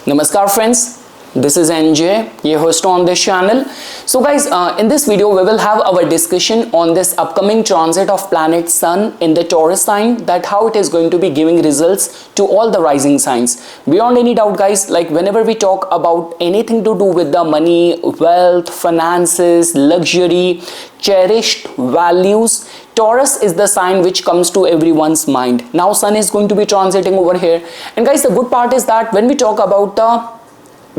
Namaskar friends, this is NJ, your host on this channel. So guys, in this video we will have our discussion on this upcoming transit of planet Sun in the Taurus sign, that how it is going to be giving results to all the rising signs. Beyond any doubt guys, like whenever we talk about anything to do with the money, wealth, finances, luxury, cherished values, Taurus is the sign which comes to everyone's mind. Now Sun is going to be transiting over here, and guys, the good part is that when we talk about the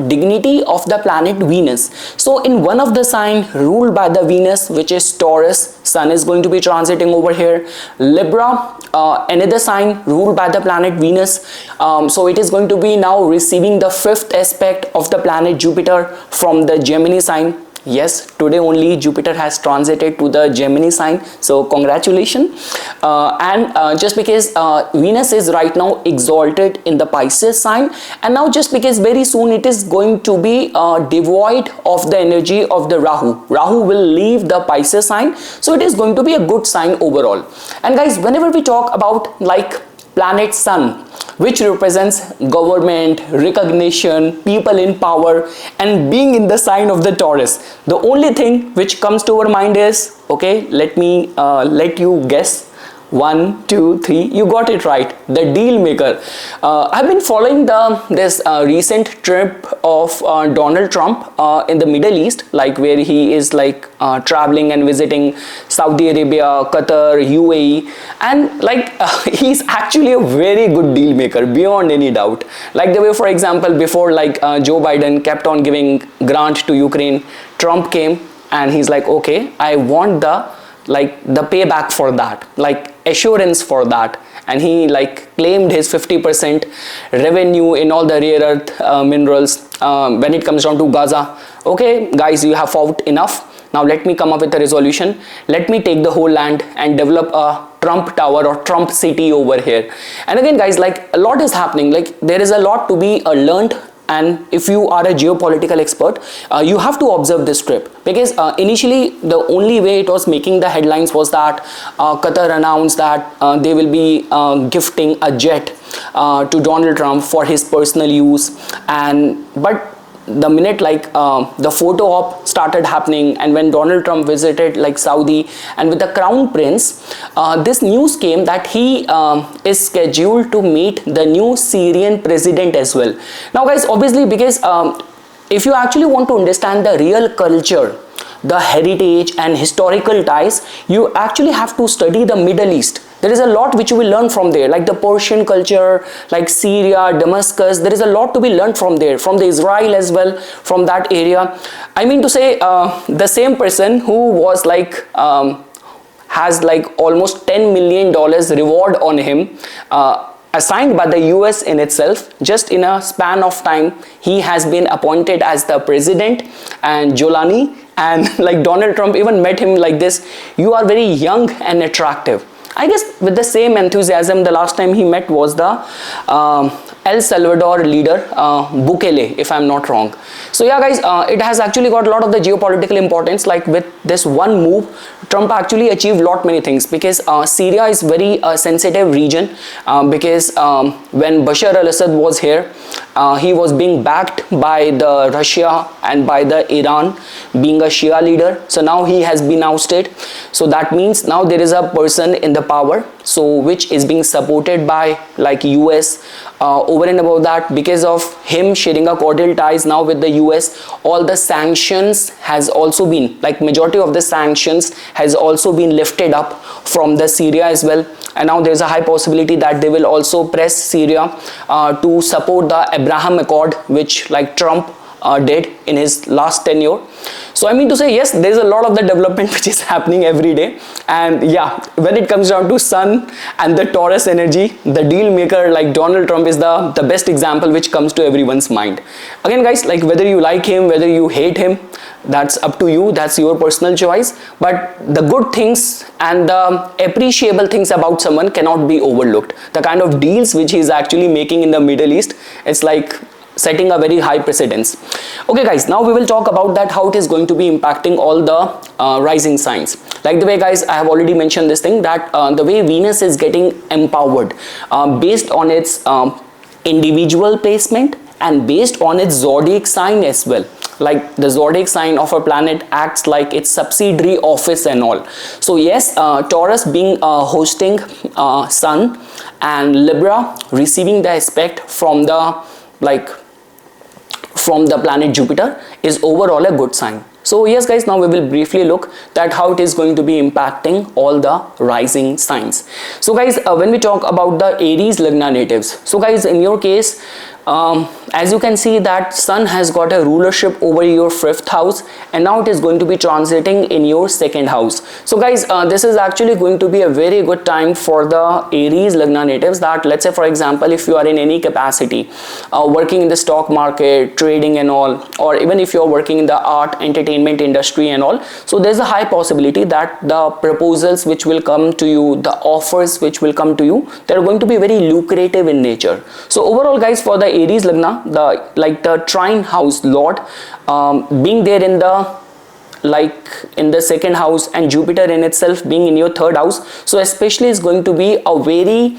dignity of the planet Venus, so in one of the sign ruled by the Venus, which is Taurus, Sun is going to be transiting over here. Libra, another sign ruled by the planet Venus, so it is going to be now receiving the fifth aspect of the planet Jupiter from the Gemini sign. Yes, today only Jupiter has transited to the Gemini sign, so congratulations. And just because Venus is right now exalted in the Pisces sign, and now just because very soon it is going to be devoid of the energy of the Rahu. Rahu will leave the Pisces sign, so it is going to be a good sign overall. And guys, whenever we talk about like planet Sun, which represents government, recognition, people in power, and being in the sign of the Taurus, the only thing which comes to our mind is, okay, let me let you guess. 1, 2, 3, you got it right, the Dealmaker. I've been following this recent trip of Donald Trump in the Middle East, like where he is like traveling and visiting Saudi Arabia, Qatar, UAE, and like he's actually a very good deal maker beyond any doubt. Like the way, for example, before like Joe Biden kept on giving grant to Ukraine, Trump came and he's like, okay, I want the payback for that, like assurance for that, and he like claimed his 50% revenue in all the rare earth minerals when it comes down to Gaza. Okay guys, you have fought enough, now let me come up with a resolution. Let me take the whole land and develop a Trump Tower or Trump City over here. And again guys, like a lot is happening, like there is a lot to be learned. And if you are a geopolitical expert, you have to observe this trip, because initially the only way it was making the headlines was that Qatar announced that they will be gifting a jet to Donald Trump for his personal use, but the minute like the photo op started happening, and when Donald Trump visited like Saudi and with the crown prince, this news came that he is scheduled to meet the new Syrian president as well. Now guys, obviously, because if you actually want to understand the real culture, the heritage and historical ties, you actually have to study the Middle East. There is a lot which you will learn from there, like the Persian culture, like Syria, Damascus. There is a lot to be learned from there, from the Israel as well, from that area. I mean to say, the same person who was like has like almost $10 million reward on him, assigned by the US in itself, just in a span of time, he has been appointed as the president. And Jolani and like Donald Trump even met him like this: you are very young and attractive. I guess with the same enthusiasm the last time he met was the El Salvador leader Bukele, if I'm not wrong. So yeah guys, it has actually got a lot of the geopolitical importance. Like with this one move, Trump actually achieved many things, because Syria is very sensitive region, because when Bashar al-Assad was here, he was being backed by the Russia and by the Iran, being a Shia leader. So now he has been ousted, so that means now there is a person in the power, so which is being supported by like US. Over and above that, because of him sharing a cordial ties now with the US, all the sanctions has also been, like majority of the sanctions has also been lifted up from the Syria as well. And now there is a high possibility that they will also press Syria to support the Abraham Accord, which like Trump did in his last tenure. So I mean to say, yes, there is a lot of the development which is happening every day. And yeah, when it comes down to Sun and the Taurus energy, the deal maker like Donald Trump is the best example which comes to everyone's mind. Again guys, like whether you like him, whether you hate him, that's up to you, that's your personal choice. But the good things and the appreciable things about someone cannot be overlooked. The kind of deals which he is actually making in the Middle East, it's like setting a very high precedence. Okay guys, now we will talk about that, how it is going to be impacting all the rising signs. Like the way guys, I have already mentioned this thing, that the way Venus is getting empowered based on its individual placement and based on its zodiac sign as well. Like the zodiac sign of a planet acts like its subsidiary office and all. So yes, Taurus being hosting Sun, and Libra receiving the aspect from the planet Jupiter is overall a good sign. So yes guys, now we will briefly look that how it is going to be impacting all the rising signs. So guys, when we talk about the Aries Lagna natives, so guys, in your case, as you can see that Sun has got a rulership over your 5th house, and now it is going to be transiting in your 2nd house. So guys, this is actually going to be a very good time for the Aries Lagna natives, that let's say for example, if you are in any capacity working in the stock market, trading and all, or even if you are working in the art entertainment industry and all, so there's a high possibility that the proposals which will come to you, the offers which will come to you, they're going to be very lucrative in nature. So overall guys, for the Aries Lagna, the trine house lord being there in the in the 2nd house, and Jupiter in itself being in your 3rd house, so especially is going to be a very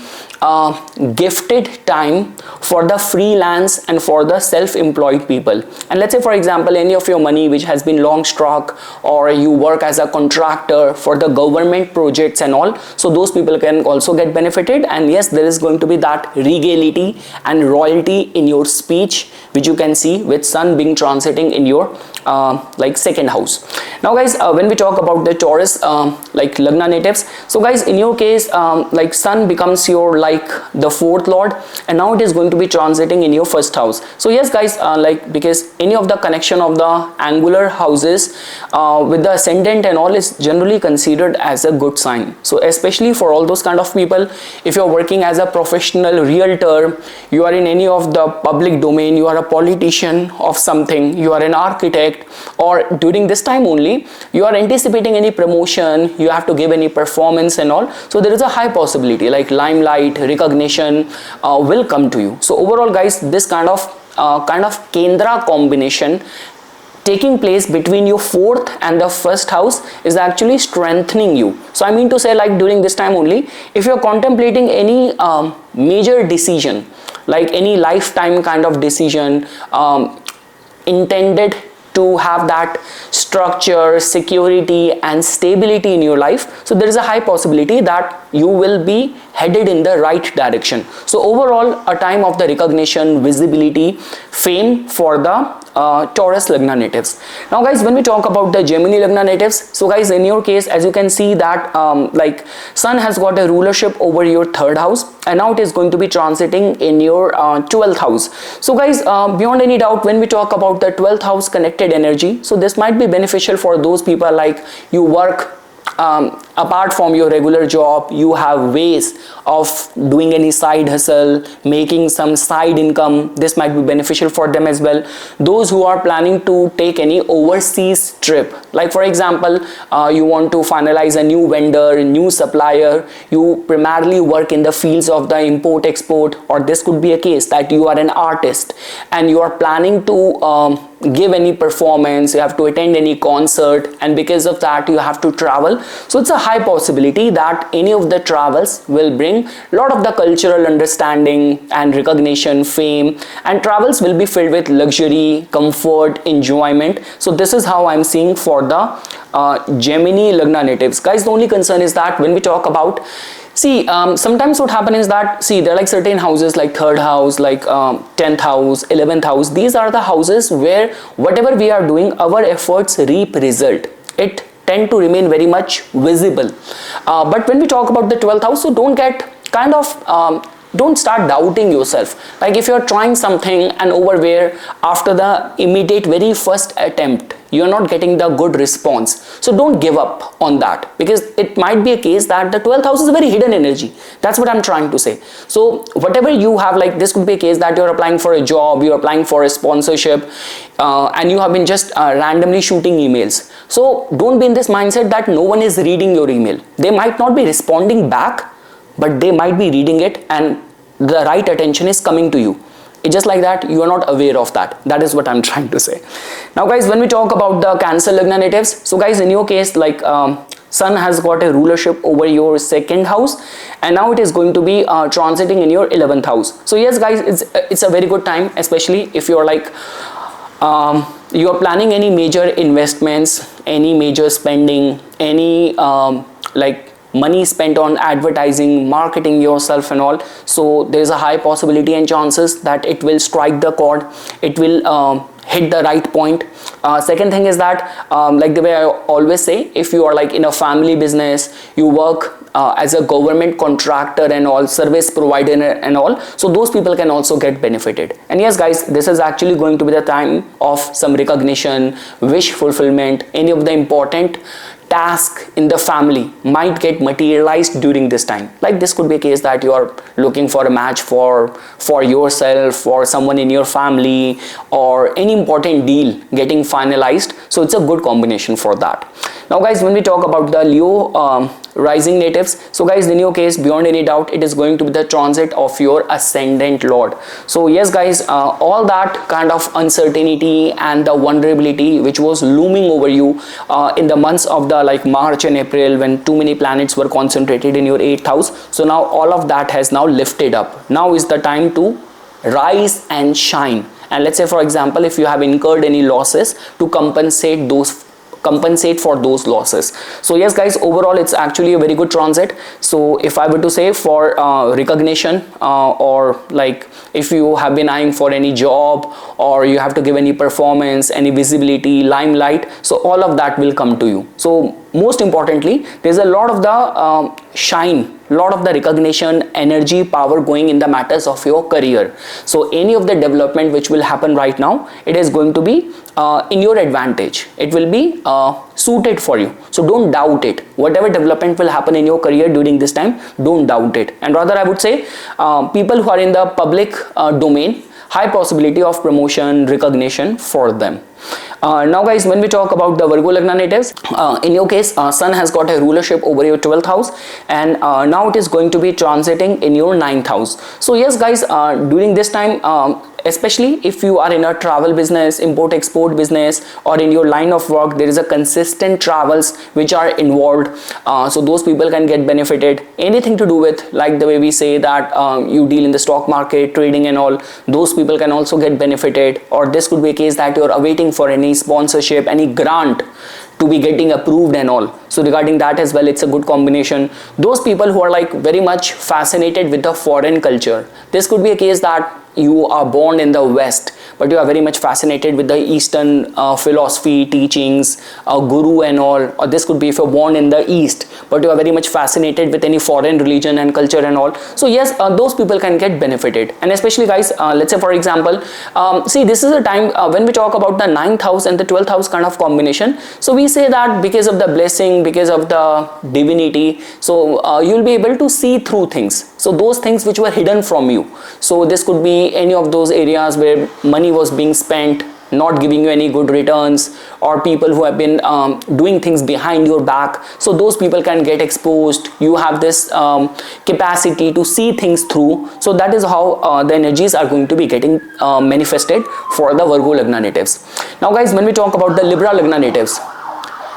gifted time for the freelance and for the self-employed people. And let's say for example, any of your money which has been long struck, or you work as a contractor for the government projects and all, so those people can also get benefited. And yes, there is going to be that regality and royalty in your speech, which you can see with Sun being transiting in your 2nd house. Now guys, when we talk about the Taurus Lagna natives, so guys, in your case, Sun becomes your the 4th lord, and now it is going to be transiting in your 1st house. So yes guys, because any of the connection of the angular houses with the ascendant and all is generally considered as a good sign. So especially for all those kind of people, if you're working as a professional realtor, you are in any of the public domain, you are a politician of something, you are an architect, or during this time only you are anticipating any promotion, you have to give any performance and all, so there is a high possibility like limelight, recognition will come to you. So overall guys, this kind of Kendra combination taking place between your 4th and the 1st house is actually strengthening you. So I mean to say, during this time only, if you're contemplating any major decision, like any lifetime kind of decision intended to have that structure, security and stability in your life, so there is a high possibility that you will be headed in the right direction. So overall, a time of the recognition, visibility, fame for the Taurus Lagna natives. Now guys, when we talk about the Gemini Lagna natives, so guys, in your case, as you can see that Sun has got a rulership over your 3rd house, and now it is going to be transiting in your 12th house. So guys, beyond any doubt, when we talk about the 12th house connected energy, so this might be beneficial for those people like you work apart from your regular job, you have ways of doing any side hustle, making some side income. This might be beneficial for them as well. Those who are planning to take any overseas trip, like for example, you want to finalize a new vendor, a new supplier, you primarily work in the fields of the import export, or this could be a case that you are an artist and you are planning to give any performance, you have to attend any concert, and because of that you have to travel. So it's a high possibility that any of the travels will bring a lot of the cultural understanding and recognition, fame, and travels will be filled with luxury, comfort, enjoyment. So this is how I'm seeing for the Gemini Lagna natives. Guys, the only concern is that when we talk about, sometimes what happens is that, there are like certain houses like 3rd house, like 10th house, 11th house. These are the houses where whatever we are doing, our efforts reap result. It tend to remain very much visible. But when we talk about the 12th house, so don't start doubting yourself. Like if you're trying something and over where after the immediate very first attempt, you're not getting the good response. So don't give up on that, because it might be a case that the 12th house is a very hidden energy. That's what I'm trying to say. So whatever you have, like this could be a case that you're applying for a job, you're applying for a sponsorship, and you have been just randomly shooting emails. So don't be in this mindset that no one is reading your email. They might not be responding back, but they might be reading it and the right attention is coming to you. It's just like that, you are not aware of that. That is what I'm trying to say. Now guys, when we talk about the Cancer Lagna natives, so guys, in your case, like Sun has got a rulership over your second house, and now it is going to be transiting in your 11th house. So yes guys, it's a very good time, especially if you're like you are planning any major investments, any major spending, any like money spent on advertising, marketing yourself and all. So there's a high possibility and chances that it will strike the chord, it will hit the right point. Second thing is that like the way I always say, if you are like in a family business, you work as a government contractor and all, service provider and all, so those people can also get benefited. And yes guys, this is actually going to be the time of some recognition, wish fulfillment. Any of the important task in the family might get materialized during this time. Like this could be a case that you are looking for a match for yourself, for someone in your family, or any important deal getting finalized. So it's a good combination for that. Now guys, when we talk about the Leo rising natives, so guys, in your case, beyond any doubt, it is going to be the transit of your ascendant lord. So yes guys, all that kind of uncertainty and the vulnerability which was looming over you in the months of the like March and April, when too many planets were concentrated in your 8th house, so now all of that has now lifted up. Now is the time to rise and shine. And let's say for example, if you have incurred any losses, to compensate for those losses. So yes guys, overall it's actually a very good transit. So if I were to say for recognition, or like if you have been eyeing for any job, or you have to give any performance, any visibility, limelight, so all of that will come to you. So most importantly, there's a lot of the shine, lot of the recognition, energy, power going in the matters of your career. So any of the development which will happen right now, it is going to be in your advantage. It will be suited for you. So don't doubt it. Whatever development will happen in your career during this time, don't doubt it. And rather I would say people who are in the public domain, high possibility of promotion, recognition for them. Now guys, when we talk about the Virgo Lagna natives, in your case, Sun has got a rulership over your 12th house, and now it is going to be transiting in your 9th house. So yes guys, during this time, especially if you are in a travel business, import export business, or in your line of work, there is a consistent travels which are involved, so those people can get benefited. Anything to do with, like the way we say that you deal in the stock market, trading and all, those people can also get benefited. Or this could be a case that you're awaiting for any sponsorship, any grant to be getting approved and all. So regarding that as well, it's a good combination. Those people who are like very much fascinated with the foreign culture, this could be a case that you are born in the West, but you are very much fascinated with the Eastern philosophy, teachings, guru and all. Or this could be if you're born in the East, but you are very much fascinated with any foreign religion and culture and all. So yes, those people can get benefited. And especially guys, let's say for example, see, this is a time when we talk about the 9th house and the 12th house kind of combination. So we say that because of the blessing, because of the divinity, so you'll be able to see through things. So those things which were hidden from you. So this could be any of those areas where money was being spent, not giving you any good returns, or people who have been doing things behind your back. So those people can get exposed. You have this capacity to see things through. So that is how the energies are going to be getting manifested for the Virgo Lagna natives. Now guys, when we talk about the Libra Lagna natives,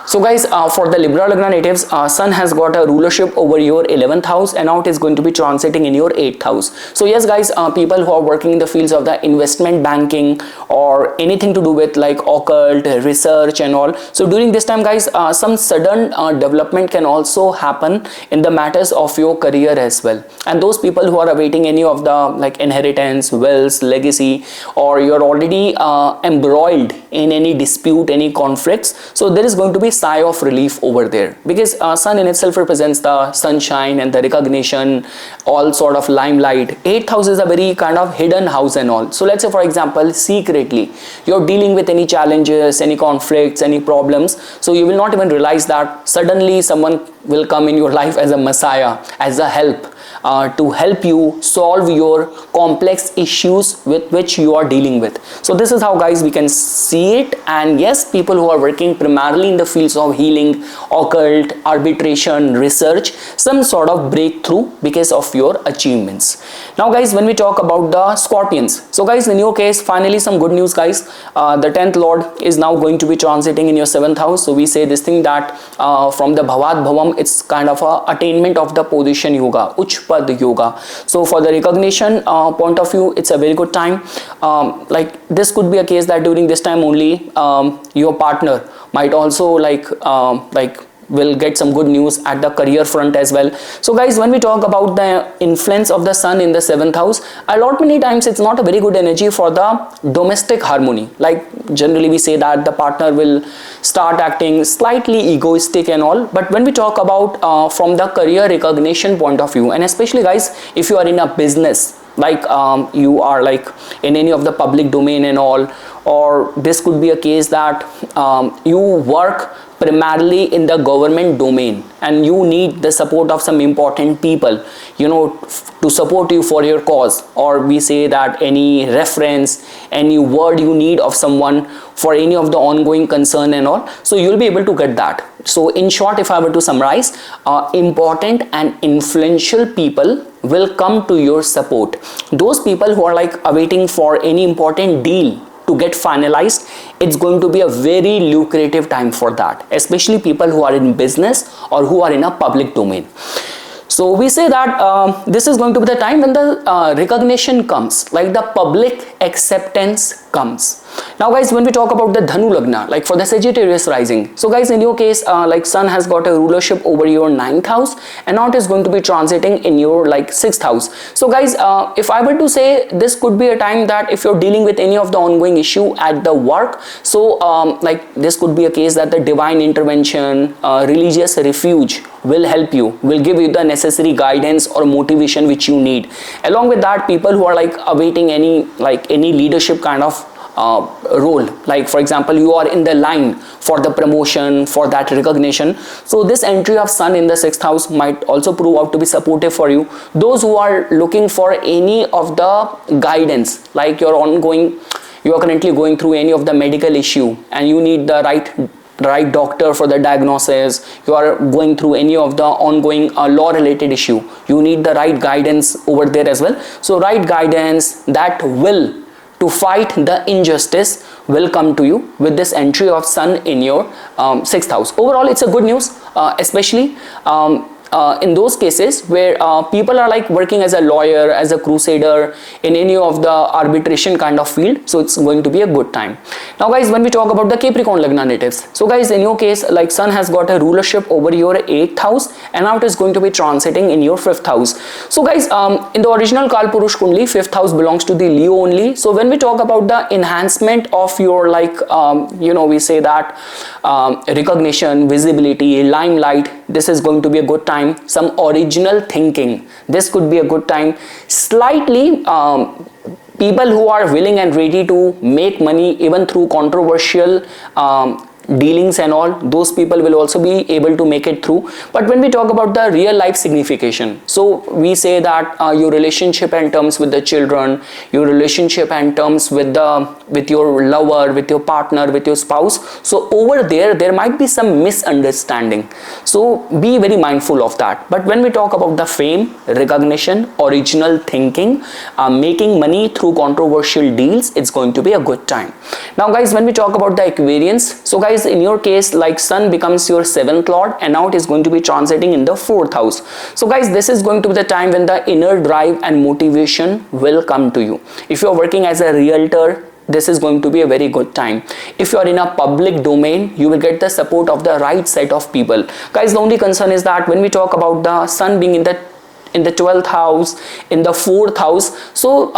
so guys, for the Libra Lagna natives, Sun has got a rulership over your 11th house, and now it is going to be transiting in your 8th house. So yes guys, people who are working in the fields of the investment banking or anything to do with like occult, research and all. So during this time guys, some sudden development can also happen in the matters of your career as well. And those people who are awaiting any of the like inheritance, wealth, legacy, or you're already embroiled in any dispute, any conflicts, so there is going to be sigh of relief over there, because Sun in itself represents the sunshine and the recognition, all sort of limelight. 8th house is a very kind of hidden house and all. So let's say for example, secretly you're dealing with any challenges, any conflicts, any problems, so you will not even realize that suddenly someone will come in your life as a messiah, as a help, to help you solve your complex issues with which you are dealing with. So this is how, guys, we can see it. And yes, people who are working primarily in the fields of healing, occult, arbitration, research, some sort of breakthrough because of your achievements. Now, guys, when we talk about the Scorpions, so guys, in your case, finally some good news, guys. The 10th lord is now going to be transiting in your 7th house. So we say this thing that from the Bhavat Bhavam, it's kind of a attainment of the position yoga, Uchpad yoga. So for the recognition point of view, it's a very good time. Like this could be a case that during this time only your partner might also will get some good news at the career front as well. So guys, when we talk about the influence of the sun in the 7th house, a lot many times it's not a very good energy for the domestic harmony. Like generally we say that the partner will start acting slightly egoistic and all, but when we talk about from the career recognition point of view, and especially, guys, if you are in a business, like you are like in any of the public domain and all, or this could be a case that you work primarily in the government domain and you need the support of some important people, you know, to support you for your cause, or we say that any reference, any word you need of someone for any of the ongoing concern and all, so you'll be able to get that. So in short, if I were to summarize, important and influential people will come to your support. Those people who are like awaiting for any important deal to get finalized, it's going to be a very lucrative time for that, especially people who are in business or who are in a public domain. So we say that this is going to be the time when the recognition comes, like the public acceptance comes. Now, guys, when we talk about the Dhanu Lagna, like for the Sagittarius rising, so guys, in your case, like sun has got a rulership over your 9th house, and now it is going to be transiting in your like 6th house. So guys, if I were to say, this could be a time that if you're dealing with any of the ongoing issue at the work, so like this could be a case that the divine intervention, religious refuge will help you, will give you the necessary guidance or motivation which you need. Along with that, people who are like awaiting any leadership kind of role, like for example, you are in the line for the promotion, for that recognition, so this entry of sun in the 6th house might also prove out to be supportive for you. Those who are looking for any of the guidance, like you are currently going through any of the medical issue and you need the right doctor for the diagnosis, you are going through any of the ongoing law related issue, you need the right guidance over there as well. So right guidance, that will to fight the injustice will come to you with this entry of sun in your 6th house. Overall, it's a good news, especially in those cases where people are like working as a lawyer, as a crusader in any of the arbitration kind of field. So it's going to be a good time. Now, guys, when we talk about the Capricorn Lagna natives, so guys, in your case, like sun has got a rulership over your 8th house and now it is going to be transiting in your 5th house. So guys, in the original Kalpurush Kundli, 5th house belongs to the Leo only. So when we talk about the enhancement of your like we say that recognition, visibility, limelight, this is going to be a good time. Some original thinking, this could be a good time. Slightly people who are willing and ready to make money even through controversial dealings and all, those people will also be able to make it through. But when we talk about the real life signification, so we say that your relationship and terms with the children, your relationship and terms with your lover, with your partner, with your spouse, so over there might be some misunderstanding, so be very mindful of that. But when we talk about the fame, recognition, original thinking, making money through controversial deals, it's going to be a good time. Now, guys, when we talk about the Aquarians, so guys, in your case, like sun becomes your 7th lord and now it is going to be transiting in the 4th house. So guys, this is going to be the time when the inner drive and motivation will come to you. If you are working as a realtor, this is going to be a very good time. If you are in a public domain, you will get the support of the right set of people. Guys, the only concern is that when we talk about the sun being in the 12th house, in the 4th house, so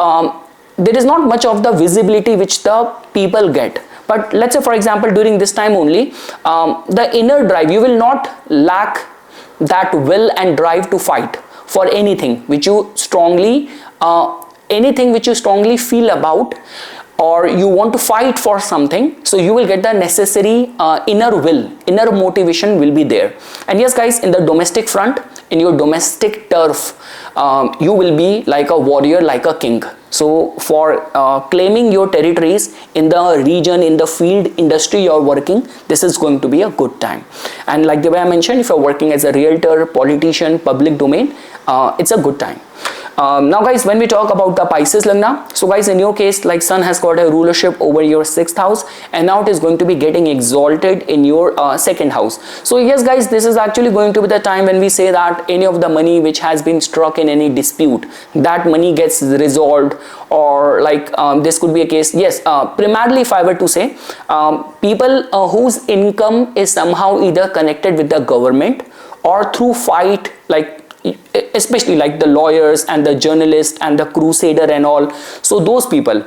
there is not much of the visibility which the people get. But let's say, for example, during this time only, the inner drive, you will not lack that will and drive to fight for anything which you strongly feel about, or you want to fight for something. So you will get the necessary inner will, inner motivation will be there. And yes, guys, in the domestic front, in your domestic turf, you will be like a warrior, like a king. So for claiming your territories in the region, in the field, industry you're working, this is going to be a good time. And like the way I mentioned, if you're working as a realtor, politician, public domain, it's a good time. Now guys, when we talk about the Pisces Lagna, so guys, in your case, like Sun has got a rulership over your 6th house, and now it is going to be getting exalted in your 2nd house. So yes guys, this is actually going to be the time when we say that any of the money which has been struck in any dispute, that money gets resolved, or like this could be a case, yes, primarily if I were to say, people whose income is somehow either connected with the government or through fight, like especially like the lawyers and the journalists and the crusader and all. So those people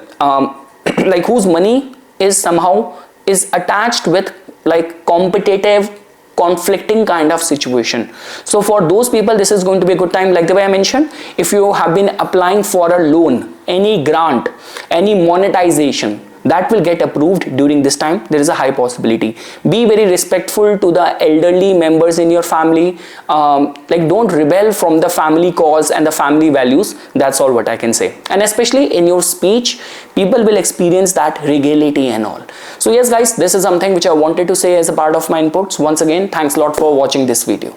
like whose money is somehow is attached with like competitive, conflicting kind of situation. So for those people, this is going to be a good time. Like the way I mentioned, if you have been applying for a loan, any grant, any monetization, that will get approved during this time. There is a high possibility. Be very respectful to the elderly members in your family. Like don't rebel from the family cause and the family values. That's all what I can say. And especially in your speech, people will experience that regality and all. So yes guys, this is something which I wanted to say as a part of my inputs. Once again, thanks a lot for watching this video.